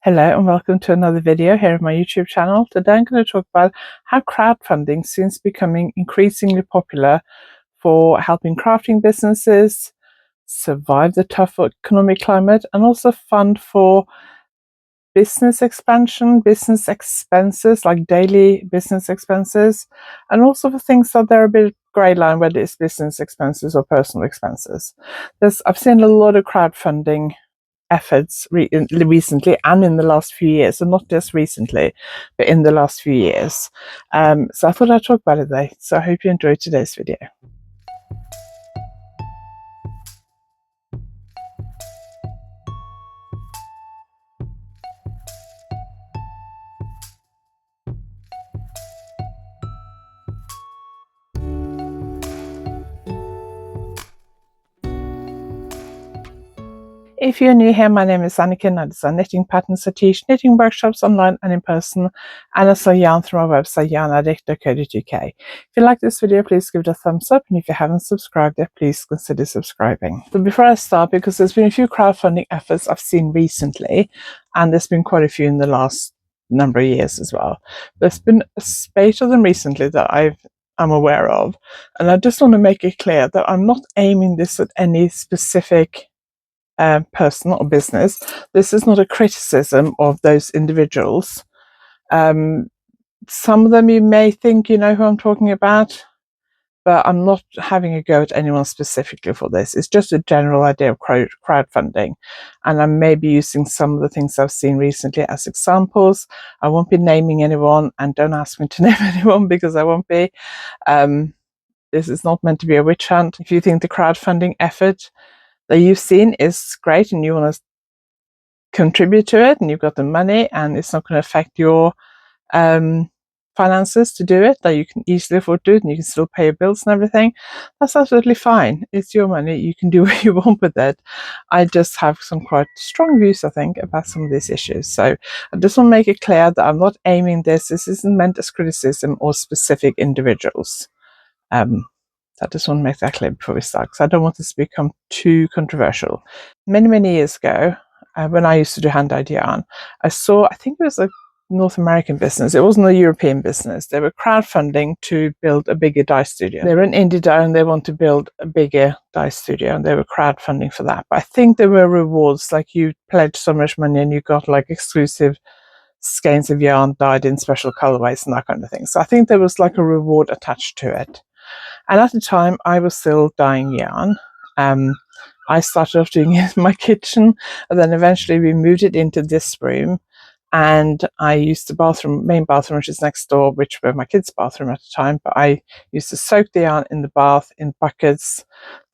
Hello and welcome to another video here on my YouTube channel. Today I'm going to talk about how crowdfunding seems becoming increasingly popular for helping crafting businesses survive the tough economic climate and also fund for business expansion, business expenses like daily business expenses, and also for things that they're a bit grey line, whether it's business expenses or personal expenses. I've seen a lot of crowdfunding efforts recently and in the last few years, so not just recently but in the last few years. So I thought I'd talk about it today, so I hope you enjoyed today's video. If you're new here, my name is Anniken. I design knitting patterns. I teach knitting workshops online and in person, and I sell yarn through my website YarnAddict.co.uk. If you like this video, please give it a thumbs up, and if you haven't subscribed yet, please consider subscribing. But before I start, because there's been a few crowdfunding efforts I've seen recently, and there's been quite a few in the last number of years as well. There's been a spate of them recently that I'm aware of, and I just want to make it clear that I'm not aiming this at any specific person or business. This is not a criticism of those individuals. Some of them you may think you know who I'm talking about, but I'm not having a go at anyone specifically for this. It's just a general idea of crowdfunding, and I may be using some of the things I've seen recently as examples. I won't be naming anyone, and don't ask me to name anyone because I won't be. This is not meant to be a witch hunt. If you think the crowdfunding effort that you've seen is great and you want to contribute to it and you've got the money and it's not going to affect your finances to do it, that you can easily afford to do it and you can still pay your bills and everything, that's absolutely fine. It's your money, you can do what you want with it. I just have some quite strong views, I think, about some of these issues. So I just want to make it clear that I'm not aiming this isn't meant as criticism or specific individuals. I just want to make that clear before we start, because I don't want this to become too controversial. Many years ago, when I used to do hand-dyed yarn, I think it was a North American business. It wasn't a European business. They were crowdfunding to build a bigger dye studio. They were an indie dye and they want to build a bigger dye studio, and they were crowdfunding for that. But I think there were rewards, like you pledged so much money and you got like exclusive skeins of yarn dyed in special colorways and that kind of thing. So I think there was like a reward attached to it. And at the time, I was still dyeing yarn. I started off doing it in my kitchen, and then eventually we moved it into this room. And I used the main bathroom, which is next door, which were my kids' bathroom at the time. But I used to soak the yarn in the bath in buckets.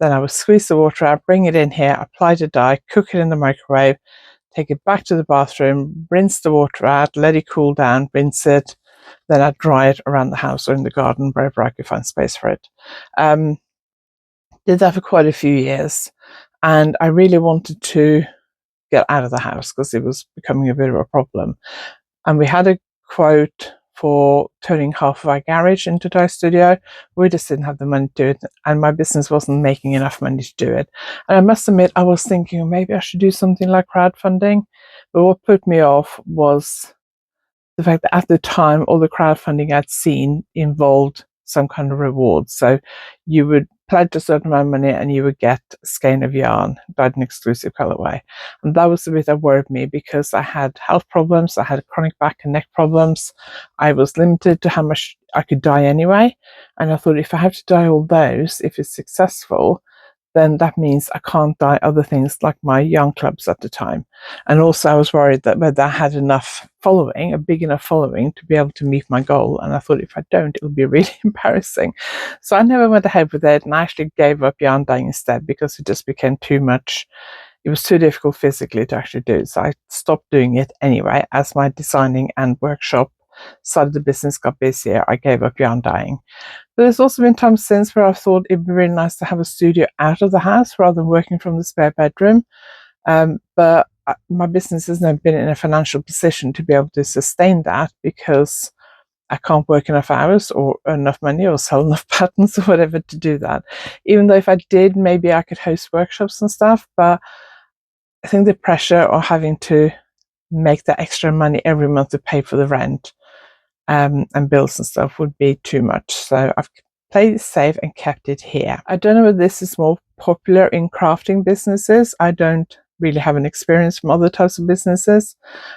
Then I would squeeze the water out, bring it in here, apply the dye, cook it in the microwave, take it back to the bathroom, rinse the water out, let it cool down, rinse it. Then I'd dry it around the house or in the garden, wherever I could find space for it. Did that for quite a few years. And I really wanted to get out of the house because it was becoming a bit of a problem. And we had a quote for turning half of our garage into a dye studio. We just didn't have the money to do it, and my business wasn't making enough money to do it. And I must admit, I was thinking maybe I should do something like crowdfunding. But what put me off was the fact that at the time, all the crowdfunding I'd seen involved some kind of reward. So you would pledge a certain amount of money and you would get a skein of yarn dyed in exclusive colorway. And that was the bit that worried me, because I had health problems, I had chronic back and neck problems. I was limited to how much I could dye anyway. And I thought, if I have to dye all those, if it's successful, then that means I can't dye other things like my yarn clubs at the time. And also I was worried that whether I had enough following, a big enough following to be able to meet my goal. And I thought, if I don't, it'll be really embarrassing. So I never went ahead with it, and I actually gave up yarn dyeing instead, because it just became too much. It was too difficult physically to actually do. So I stopped doing it anyway. As my designing and workshop side of the business got busier, I gave up yarn dyeing. But there's also been times since where I thought it'd be really nice to have a studio out of the house rather than working from the spare bedroom. But my business has never been in a financial position to be able to sustain that, because I can't work enough hours or earn enough money or sell enough patterns or whatever to do that. Even though if I did, maybe I could host workshops and stuff, but I think the pressure of having to make that extra money every month to pay for the rent and bills and stuff would be too much. So I've played it safe and kept it here. I don't know whether this is more popular in crafting businesses. I don't really have an experience from other types of businesses,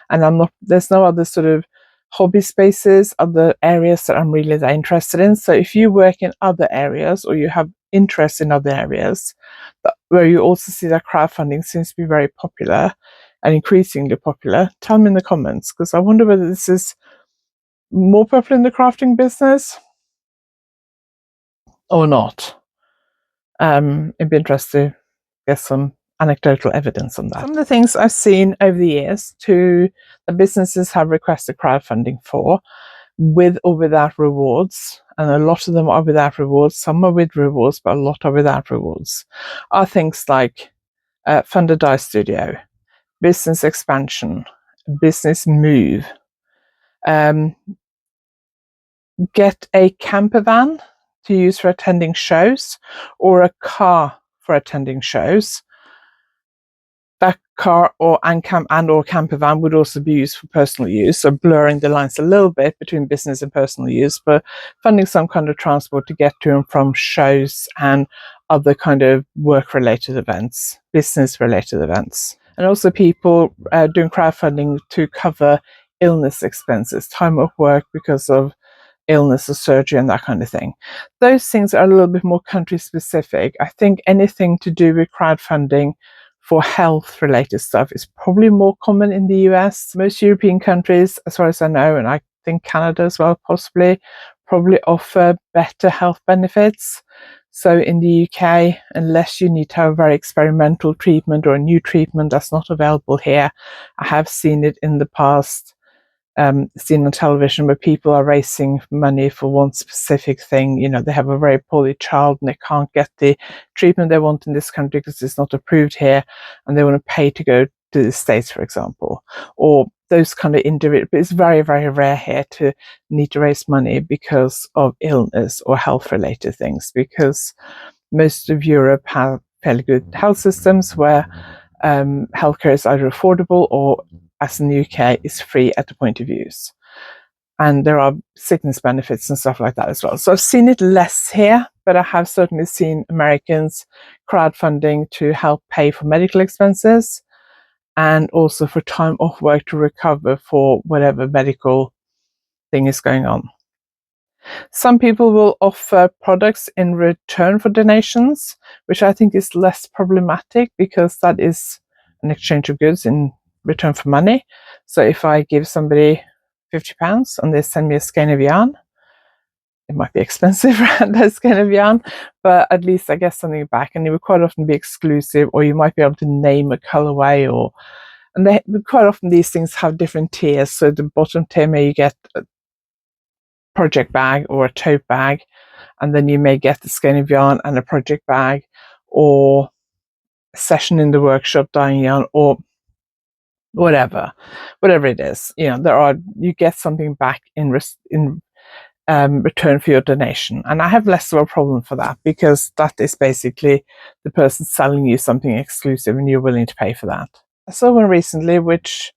and there's no other sort of hobby spaces, other areas that I'm really that interested in. So if you work in other areas or you have interest in other areas where you also see that crowdfunding seems to be very popular and increasingly popular, tell me in the comments, because I wonder whether this is more popular in the crafting business or not. It'd be interesting to get some anecdotal evidence on that. Some of the things I've seen over the years the businesses have requested crowdfunding for, with or without rewards, and a lot of them are without rewards. Some are with rewards, but a lot are without rewards, are things like fund a dye studio, business expansion, business move, get a camper van to use for attending shows, or a car for attending shows. That car or camper van would also be used for personal use, so blurring the lines a little bit between business and personal use, but funding some kind of transport to get to and from shows and other kind of work-related events, business-related events. And also people doing crowdfunding to cover illness expenses, time off work because of illness or surgery and that kind of thing. Those things are a little bit more country specific. I think anything to do with crowdfunding for health related stuff is probably more common in the US. Most European countries, as far as I know, and I think Canada as well possibly, probably offer better health benefits. So in the UK, unless you need to have a very experimental treatment or a new treatment that's not available here, I have seen it in the past, seen on television where people are raising money for one specific thing. You know, they have a very poorly child and they can't get the treatment they want in this country because it's not approved here, and they want to pay to go to the States, for example, or those kind of individual. But it's very, very rare here to need to raise money because of illness or health related things, because most of Europe have fairly good health systems where healthcare is either affordable or, as in the UK, is free at the point of use. And there are sickness benefits and stuff like that as well. So I've seen it less here, but I have certainly seen Americans crowdfunding to help pay for medical expenses and also for time off work to recover for whatever medical thing is going on. Some people will offer products in return for donations, which I think is less problematic because that is an exchange of goods in return for money. So if I give somebody £50 and they send me a skein of yarn, it might be expensive, that skein of yarn, but at least I get something back, and it would quite often be exclusive, or you might be able to name a colorway, and quite often these things have different tiers. So the bottom tier may you get a project bag or a tote bag, and then you may get the skein of yarn and a project bag, or a session in the workshop dyeing yarn, or whatever it is. You know, you get something back in return for your donation, and I have less of a problem for that because that is basically the person selling you something exclusive and you're willing to pay for that. I saw one recently which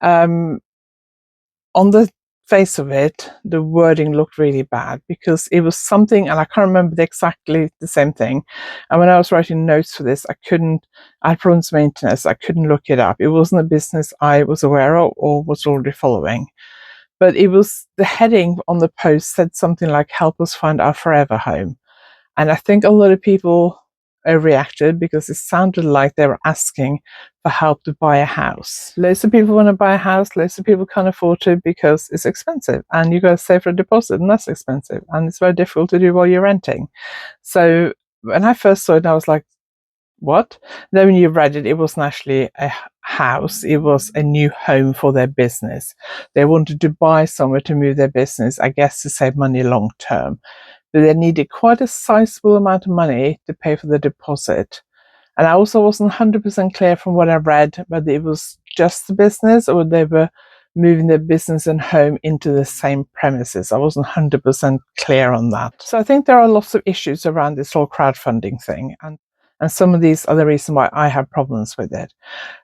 on the face of it, the wording looked really bad because it was something, and I can't remember exactly the same thing, and when I was writing notes for this, I had problems with maintenance, I couldn't look it up. It wasn't a business I was aware of or was already following, but it was, the heading on the post said something like, "Help us find our forever home." And I think a lot of people overreacted because it sounded like they were asking for help to buy a house. Loads of people want to buy a house, loads of people can't afford it because it's expensive, and you got to save for a deposit, and that's expensive, and it's very difficult to do while you're renting. So when I first saw it, I was like, what? Then when you read it, it wasn't actually a house, it was a new home for their business. They wanted to buy somewhere to move their business, I guess to save money long term. But they needed quite a sizable amount of money to pay for the deposit. And I also wasn't 100% clear from what I read whether it was just the business or they were moving their business and home into the same premises. I wasn't 100% clear on that. So I think there are lots of issues around this whole crowdfunding thing. And some of these are the reason why I have problems with it.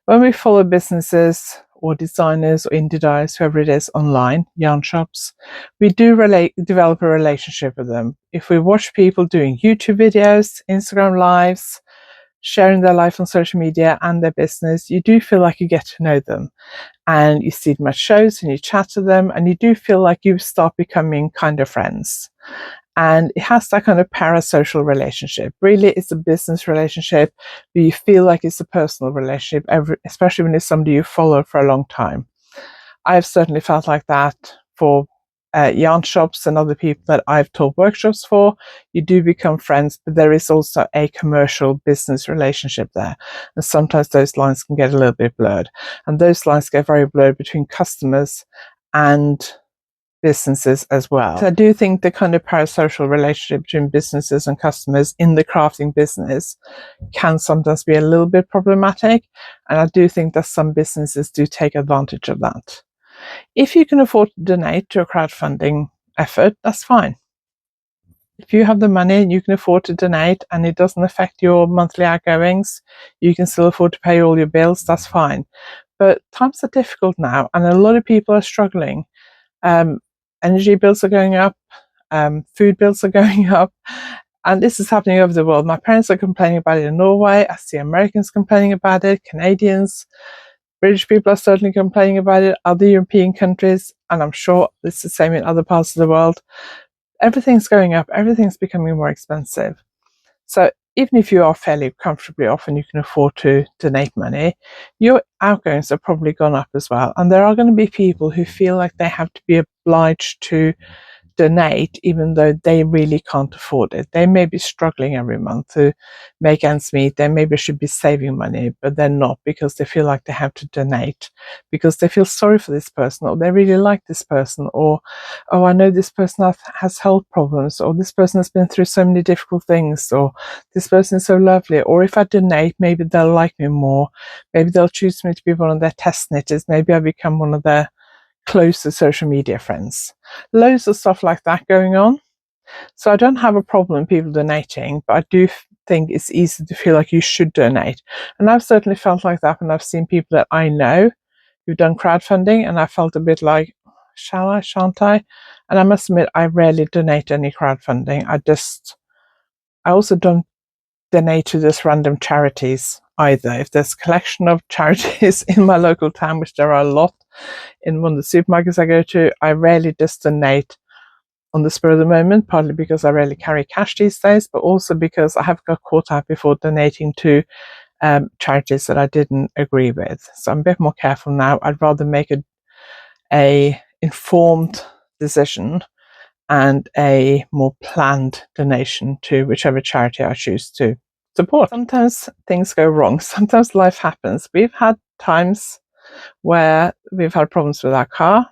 When we follow businesses or designers or indie dyers, whoever it is, online, yarn shops, we do develop a relationship with them. If we watch people doing YouTube videos, Instagram lives, sharing their life on social media and their business, you do feel like you get to know them, and you see them at shows and you chat to them, and you do feel like you start becoming kind of friends. And it has that kind of parasocial relationship. Really, it's a business relationship, but you feel like it's a personal relationship, especially when it's somebody you follow for a long time. I've certainly felt like that for yarn shops and other people that I've taught workshops for. You do become friends, but there is also a commercial business relationship there. And sometimes those lines can get a little bit blurred. And those lines get very blurred between customers and businesses as well. So I do think the kind of parasocial relationship between businesses and customers in the crafting business can sometimes be a little bit problematic, and I do think that some businesses do take advantage of that. If you can afford to donate to a crowdfunding effort, that's fine. If you have the money and you can afford to donate and it doesn't affect your monthly outgoings, you can still afford to pay all your bills, that's fine. But times are difficult now, and a lot of people are struggling. Energy bills are going up, food bills are going up, and this is happening over the world. My parents are complaining about it in Norway. I see Americans complaining about it, Canadians, British people are certainly complaining about it, other European countries, and I'm sure it's the same in other parts of the world. Everything's going up, everything's becoming more expensive. So even if you are fairly comfortably off and you can afford to donate money, your outgoings have probably gone up as well. And there are going to be people who feel like they have to be obliged to donate even though they really can't afford it. They may be struggling every month to make ends meet. They maybe should be saving money, but they're not, because they feel like they have to donate because they feel sorry for this person, or they really like this person, or oh, I know this person has health problems, or this person has been through so many difficult things, or this person is so lovely, or if I donate maybe they'll like me more, maybe they'll choose me to be one of their test knitters, maybe I become one of their closer social media friends. Loads of stuff like that going on. So I don't have a problem with people donating, but I do think it's easy to feel like you should donate. And I've certainly felt like that when I've seen people that I know who've done crowdfunding, and I felt a bit like, shall I, shan't I? And I must admit, I rarely donate any crowdfunding. I also don't donate to just random charities either. If there's a collection of charities in my local town, which there are a lot, in one of the supermarkets I go to, I rarely just donate on the spur of the moment, partly because I rarely carry cash these days, but also because I have got caught out before donating to charities that I didn't agree with. So I'm a bit more careful now. I'd rather make a informed decision and a more planned donation to whichever charity I choose to support. Sometimes things go wrong. Sometimes life happens. We've had times where we've had problems with our car.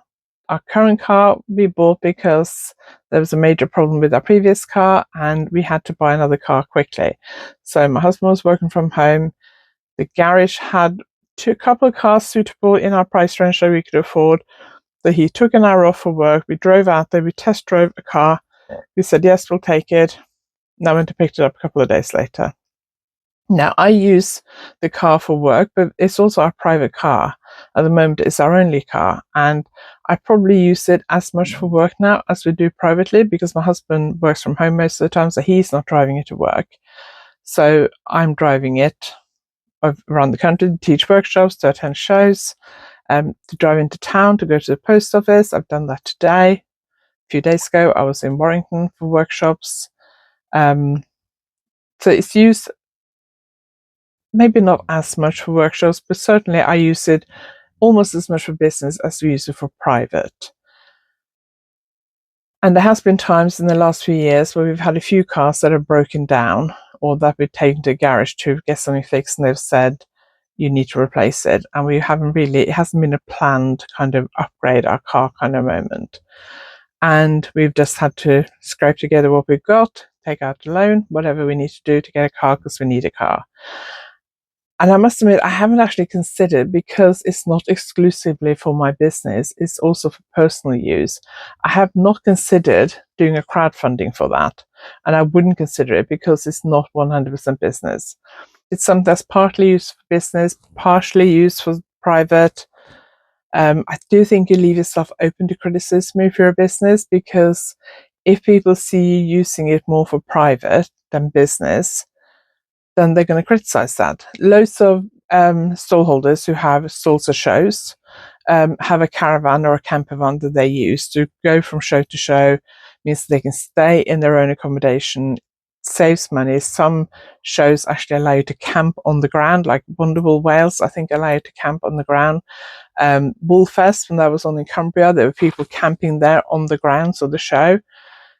Our current car we bought because there was a major problem with our previous car and we had to buy another car quickly. So my husband was working from home. The garage had a couple of cars suitable in our price range that we could afford. So he took an hour off for work. We drove out there. We test drove a car. We said, yes, we'll take it. And I went to pick it up a couple of days later. Now, I use the car for work, but it's also our private car. At the moment, it's our only car. And I probably use it as much for work now as we do privately, because my husband works from home most of the time, so he's not driving it to work. So I'm driving it around the country to teach workshops, to attend shows, to drive into town, to go to the post office. I've done that today. A few days ago, I was in Warrington for workshops. So it's used maybe not as much for workshops, but certainly I use it almost as much for business as we use it for private. And there has been times in the last few years where we've had a few cars that have broken down, or that we've taken to a garage to get something fixed, and they've said, you need to replace it. And it hasn't been a planned kind of upgrade our car kind of moment. And we've just had to scrape together what we've got, take out a loan, whatever we need to do to get a car, because we need a car. And I must admit, I haven't actually considered, because it's not exclusively for my business, it's also for personal use. I have not considered doing a crowdfunding for that. And I wouldn't consider it because it's not 100% business. It's something that's partly used for business, partially used for private. I do think you leave yourself open to criticism if you're a business, because if people see you using it more for private than business, then they're going to criticize that. Loads of stallholders who have stalls or shows have a caravan or a camper van that they use to go from show to show. Means they can stay in their own accommodation, saves money. Some shows actually allow you to camp on the ground, like Wonderful Wales, I think, allow you to camp on the ground. Woolfest, when that was on in Cumbria, there were people camping there on the grounds of the show.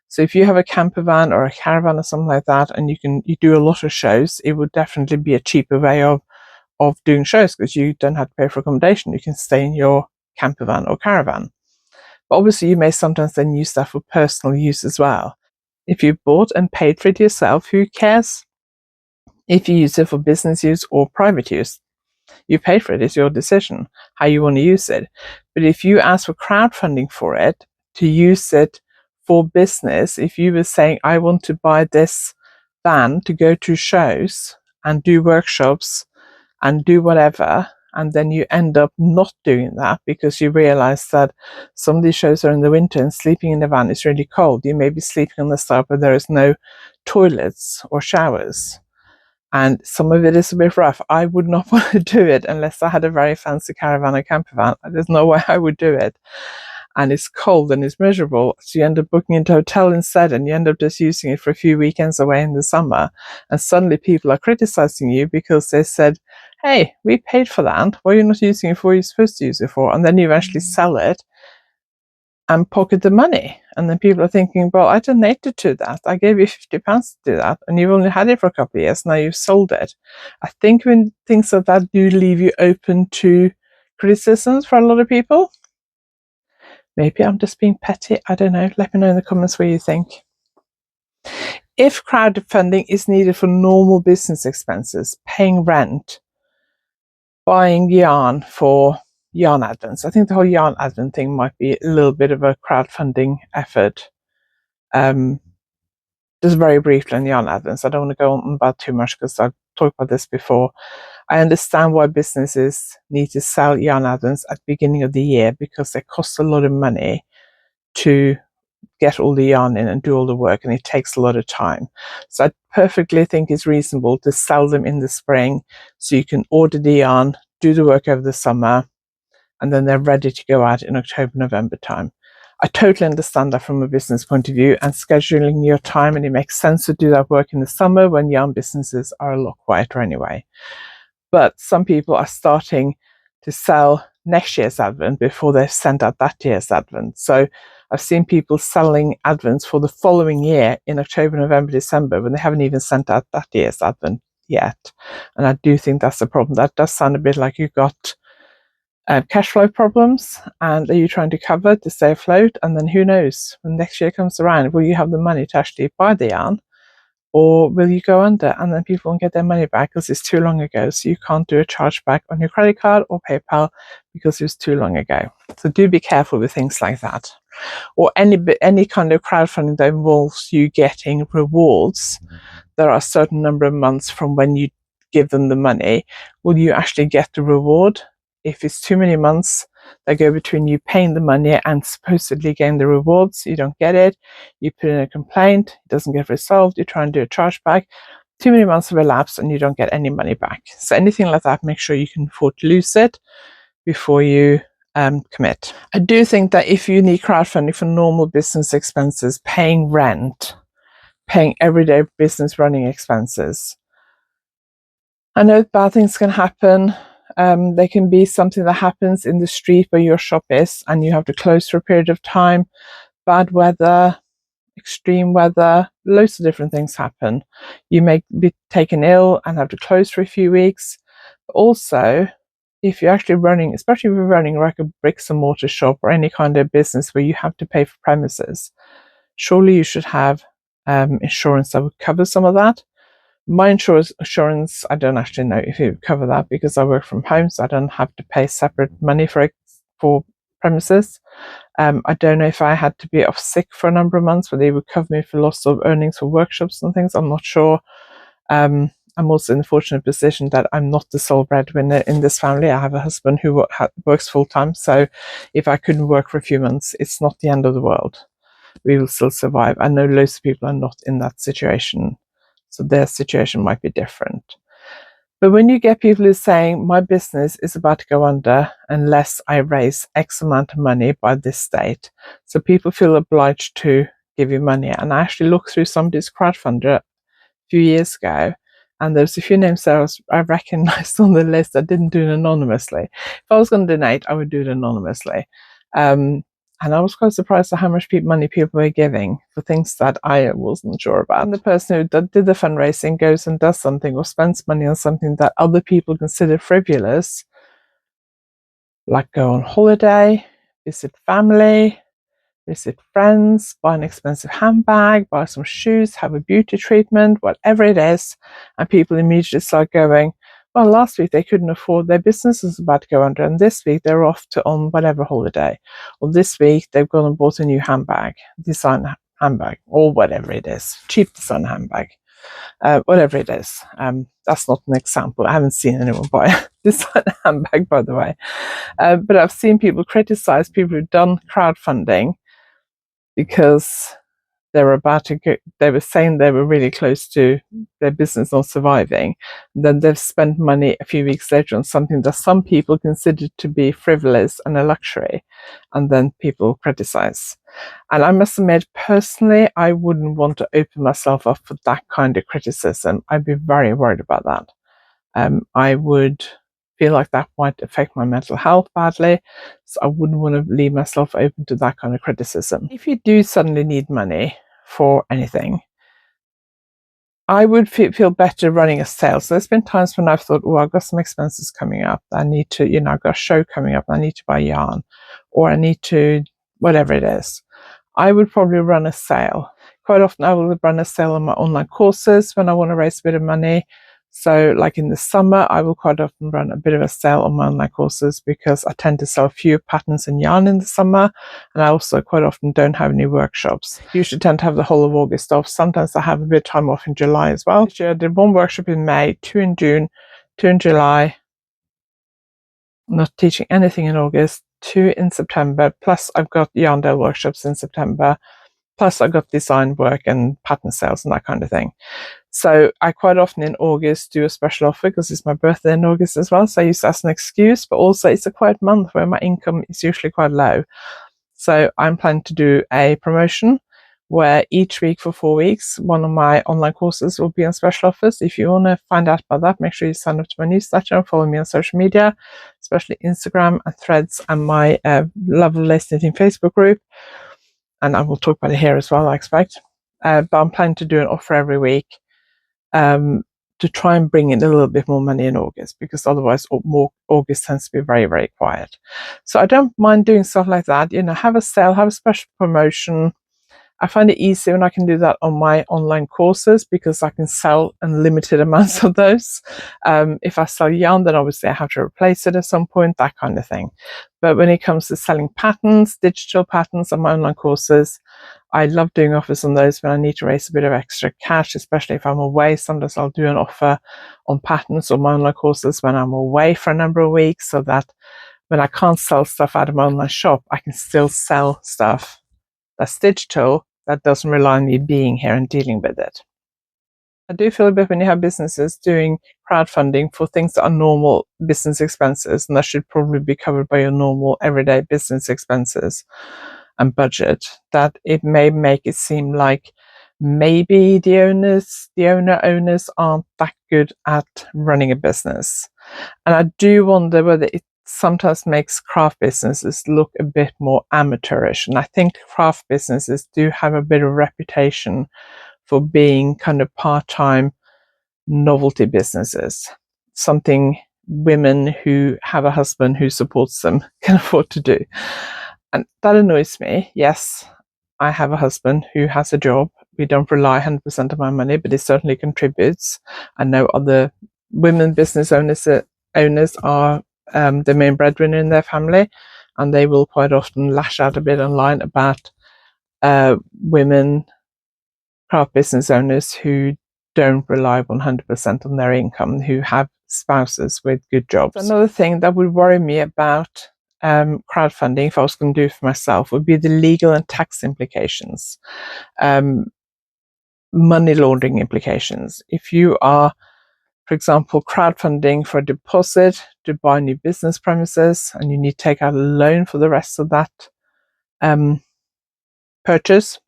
So if you have a camper van or a caravan or something like that, and you do a lot of shows, it would definitely be a cheaper way of doing shows, because you don't have to pay for accommodation. You can stay in your camper van or caravan. But obviously you may sometimes then use that for personal use as well. If you bought and paid for it yourself, who cares if you use it for business use or private use? You paid for it, it's your decision how you want to use it. But if you ask for crowdfunding for it, to use it for business, if you were saying, I want to buy this van to go to shows and do workshops and do whatever, and then you end up not doing that because you realize that some of these shows are in the winter and sleeping in the van is really cold. You may be sleeping on the side where there is no toilets or showers, and some of it is a bit rough. I would not want to do it unless I had a very fancy caravan or camper van. There's no way I would do it. And it's cold and it's miserable, so you end up booking into a hotel instead, and you end up just using it for a few weekends away in the summer, and suddenly people are criticizing you because they said, hey, we paid for that, why are you not using it for what you're supposed to use it for? And then you eventually sell it and pocket the money, and then people are thinking, well, I donated to that, I gave you £50 to do that, and you've only had it for a couple of years, now you've sold it. I think when things like that do leave you open to criticisms for a lot of people. Maybe I'm just being petty, I don't know. Let me know in the comments what you think. If crowdfunding is needed for normal business expenses, paying rent, buying yarn for yarn advents, I think the whole yarn advent thing might be a little bit of a crowdfunding effort. Just very briefly on yarn advents, I don't want to go on about too much because I've talked about this before. I understand why businesses need to sell yarn advents at the beginning of the year, because they cost a lot of money to get all the yarn in and do all the work, and it takes a lot of time. So I perfectly think it's reasonable to sell them in the spring, so you can order the yarn, do the work over the summer, and then they're ready to go out in October, November time. I totally understand that from a business point of view and scheduling your time, and it makes sense to do that work in the summer when yarn businesses are a lot quieter anyway. But some people are starting to sell next year's advent before they've sent out that year's advent. So I've seen people selling advents for the following year in October, November, December, when they haven't even sent out that year's advent yet. And I do think that's a problem. That does sound a bit like you've got cash flow problems, and are you trying to cover to stay afloat? And then who knows, when next year comes around, will you have the money to actually buy the yarn, or will you go under and then people won't get their money back because it's too long ago? So you can't do a chargeback on your credit card or PayPal because it was too long ago. So do be careful with things like that. Or any kind of crowdfunding that involves you getting rewards. There are a certain number of months from when you give them the money, will you actually get the reward? If it's too many months that go between you paying the money and supposedly getting the rewards, you don't get it, you put in a complaint, it doesn't get resolved, you try and do a chargeback, too many months have elapsed and you don't get any money back. So anything like that, make sure you can afford to lose it before you commit. I do think that if you need crowdfunding for normal business expenses, paying rent, paying everyday business running expenses, I know bad things can happen. There can be something that happens in the street where your shop is and you have to close for a period of time. Bad weather, extreme weather, loads of different things happen. You may be taken ill and have to close for a few weeks. But also, if you're actually running, especially if you're running like a bricks and mortar shop or any kind of business where you have to pay for premises, surely you should have insurance that would cover some of that. My insurance, I don't actually know if it would cover that because I work from home, so I don't have to pay separate money for premises. I don't know if I had to be off sick for a number of months, whether they would cover me for loss of earnings for workshops and things. I'm not sure. I'm also in the fortunate position that I'm not the sole breadwinner in this family. I have a husband who works full-time, so if I couldn't work for a few months, it's not the end of the world. We will still survive. I know loads of people are not in that situation, so their situation might be different. But when you get people who are saying, my business is about to go under unless I raise X amount of money by this date, so people feel obliged to give you money. And I actually looked through somebody's crowdfunder a few years ago, and there's a few names there I recognized on the list. I didn't do it anonymously. If I was going to donate, I would do it anonymously. And I was quite surprised at how much money people were giving for things that I wasn't sure about. And the person who did the fundraising goes and does something or spends money on something that other people consider frivolous, like go on holiday, visit family, visit friends, buy an expensive handbag, buy some shoes, have a beauty treatment, whatever it is, and people immediately start going, well, last week they couldn't afford, their business was about to go under, and this week they're off to on whatever holiday, or this week they've gone and bought a new design handbag, or whatever it is, cheap design handbag, whatever it is. That's not an example. I haven't seen anyone buy a design handbag, by the way, but I've seen people criticize people who've done crowdfunding because they were saying they were really close to their business not surviving. Then they've spent money a few weeks later on something that some people consider to be frivolous and a luxury, and then people criticize. And I must admit, personally, I wouldn't want to open myself up for that kind of criticism. I'd be very worried about that. I would feel like that might affect my mental health badly, so I wouldn't want to leave myself open to that kind of criticism. If you do suddenly need money for anything, I would feel better running a sale. So there's been times when I've thought, oh, I've got some expenses coming up. I need to, I've got a show coming up. I need to buy yarn, or I need to, whatever it is. I would probably run a sale. Quite often I will run a sale on my online courses when I want to raise a bit of money. So like in the summer, I will quite often run a bit of a sale on my online courses because I tend to sell fewer patterns and yarn in the summer. And I also quite often don't have any workshops. Usually tend to have the whole of August off. Sometimes I have a bit of time off in July as well. This year I did one workshop in May, 2 in June, 2 in July. I'm not teaching anything in August, 2 in September, plus I've got Yarndale Workshops in September, plus I've got design work and pattern sales and that kind of thing. So I quite often in August do a special offer because it's my birthday in August as well. So I use that as an excuse, but also it's a quiet month where my income is usually quite low. So I'm planning to do a promotion where each week for 4 weeks, one of my online courses will be on special offers. If you want to find out about that, make sure you sign up to my newsletter and follow me on social media, especially Instagram and Threads and my Lovely Lace Knitting Facebook group. And I will talk about it here as well, I expect. But I'm planning to do an offer every week to try and bring in a little bit more money in August, because otherwise August tends to be very, very quiet. So I don't mind doing stuff like that. Have a sale, have a special promotion. I find it easier when I can do that on my online courses because I can sell unlimited amounts of those. If I sell yarn, then obviously I have to replace it at some point, that kind of thing. But when it comes to selling patterns, digital patterns on my online courses, I love doing offers on those when I need to raise a bit of extra cash, especially if I'm away. Sometimes I'll do an offer on patterns on my online courses when I'm away for a number of weeks, so that when I can't sell stuff out of my online shop, I can still sell stuff that's digital, that doesn't rely on me being here and dealing with it. I do feel a bit when you have businesses doing crowdfunding for things that are normal business expenses, and that should probably be covered by your normal everyday business expenses and budget, that it may make it seem like maybe the owners aren't that good at running a business. And I do wonder whether it sometimes makes craft businesses look a bit more amateurish. And I think craft businesses do have a bit of a reputation for being kind of part-time novelty businesses, something women who have a husband who supports them can afford to do. And that annoys me. Yes, I have a husband who has a job. We don't rely 100% on my money, but it certainly contributes. I know other women business owners are the main breadwinner in their family, and they will quite often lash out a bit online about women craft business owners who don't rely 100% on their income, who have spouses with good jobs. Another thing that would worry me about crowdfunding, if I was going to do it for myself, would be the legal and tax implications, money laundering implications. If you are, for example, crowdfunding for a deposit to buy new business premises, and you need to take out a loan for the rest of that purchase,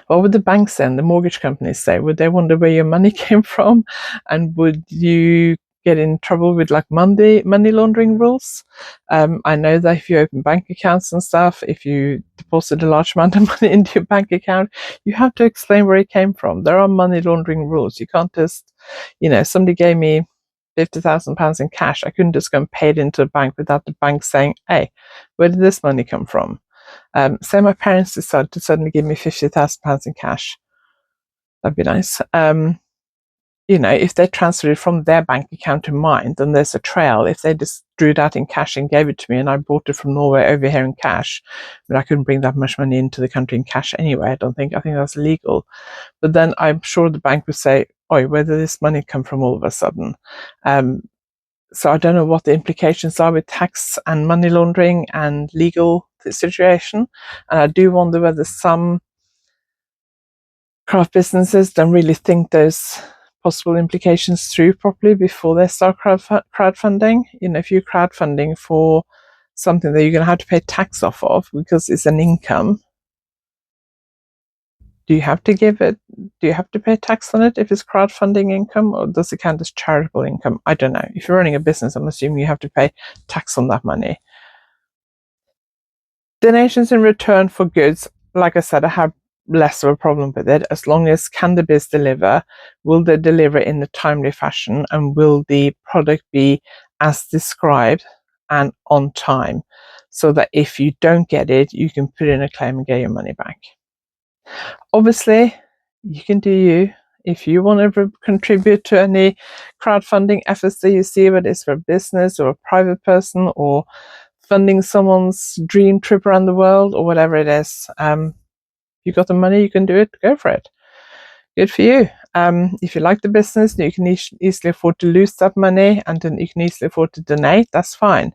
what would the banks and the mortgage companies say? Would they wonder where your money came from? And would you get in trouble with like money laundering rules? I know that if you open bank accounts and stuff, if you deposit a large amount of money into your bank account, you have to explain where it came from. There are money laundering rules. You can't just, somebody gave me £50,000 in cash. I couldn't just go and pay it into a bank without the bank saying, hey, where did this money come from? Say my parents decided to suddenly give me £50,000 in cash. That'd be nice. If they transferred it from their bank account to mine, then there's a trail. If they just drew that in cash and gave it to me, and I brought it from Norway over here in cash, but I couldn't bring that much money into the country in cash anyway. I think that's illegal. But then I'm sure the bank would say, "Oi, where did this money come from all of a sudden?" So I don't know what the implications are with tax and money laundering and legal situation. And I do wonder whether some craft businesses don't really think those possible implications through properly before they start crowdfunding. If you're crowdfunding for something that you're going to have to pay tax off of because it's an income, do you have to pay tax on it if it's crowdfunding income, or does it count as charitable income? I don't know. If you're running a business, I'm assuming you have to pay tax on that money. Donations in return for goods, like I said, I have less of a problem with it, as long as can the biz deliver, will they deliver in a timely fashion, and will the product be as described and on time, so that if you don't get it, you can put in a claim and get your money back. Obviously, you can do you. If you want to contribute to any crowdfunding efforts that you see, whether it's for a business or a private person or funding someone's dream trip around the world or whatever it is, you got the money, you can do it, go for it. Good for you. If you like the business, you can easily afford to lose that money, and then you can easily afford to donate, that's fine.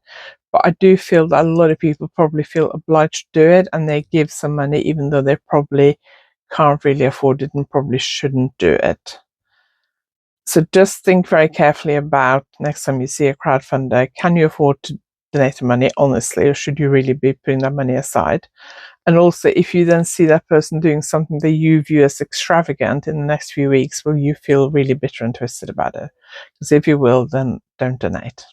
But I do feel that a lot of people probably feel obliged to do it, and they give some money even though they probably can't really afford it and probably shouldn't do it. So just think very carefully about next time you see a crowdfunder, can you afford to donate the money honestly, or should you really be putting that money aside? And also, if you then see that person doing something that you view as extravagant in the next few weeks, will you feel really bitter and twisted about it? Because if you will, then don't donate.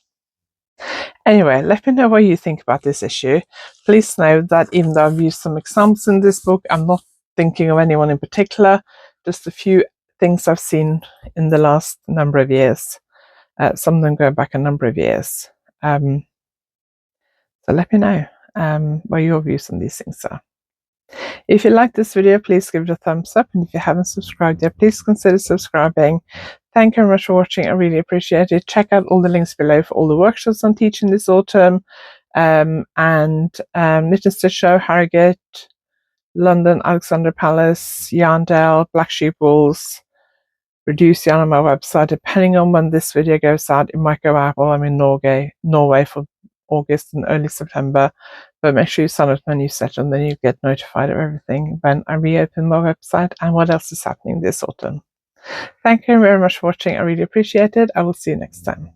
Anyway, let me know what you think about this issue. Please know that even though I've used some examples in this book, I'm not thinking of anyone in particular, just a few things I've seen in the last number of years. Some of them go back a number of years. So let me know what your views on these things are. If you like this video, please give it a thumbs up, and if you haven't subscribed yet, please consider subscribing. Thank you very much for watching. I really appreciate it. Check out all the links below for all the workshops I'm teaching this autumn, and Knit and Stitch Show, Harrogate, London, Alexandra Palace, Yarndale, Black Sheep Wools, Reduce Yarn on my website. Depending on when this video goes out, it might go out while I'm in Norway for August and early September. But make sure you sign up to my newsletter, and then you get notified of everything when I reopen my website and what else is happening this autumn. Thank you very much for watching. I really appreciate it. I will see you next time.